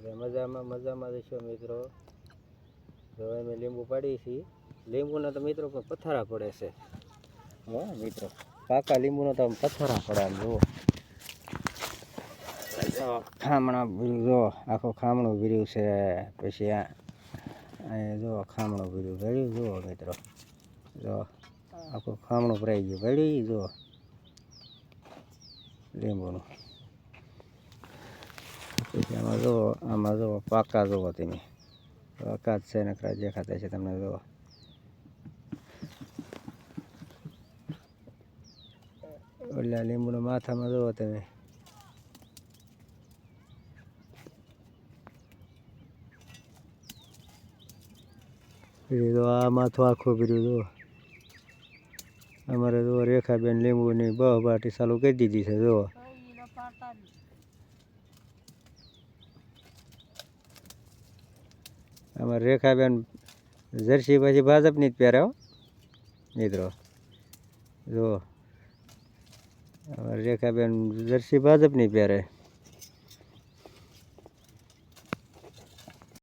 મજામાં મજામાં જશો મિત્રો. તો અમે લીંબુ પાડીએ છીએ. લીંબુના તો મિત્રો પણ પથ્થરા પડે છે. હો મિત્રો, પાકા લીંબુનો તો પથ્થરા પડે આમ જુઓ. ખામણા ભર્યું જો, આખો ખામણું ભર્યું છે. પછી અહીંયા જો ખામણું ભર્યું જુઓ મિત્રો. જો આખું ખામણું ભરાઈ ગયું ભરી જુઓ લીંબુનું. પછી આમાં જુઓ પાકા જુઓ તમે. પાકા જ છે નકરા દેખાતા છે તમને જુઓ. ઓલા લીંબુના માથામાં જુઓ તમે. આ માથું આખું ભર્યું જુઓ. અમારે જુઓ રેખાબેન લીંબુની બાટી ચાલુ કરી દીધી છે જુઓ. અમારે રેખાબેન જર્સી પછી ભાજપની જ પહેરે હો મિત્રો. જુઓ અમારે રેખાબેન જર્સી ભાજપની પહેરે.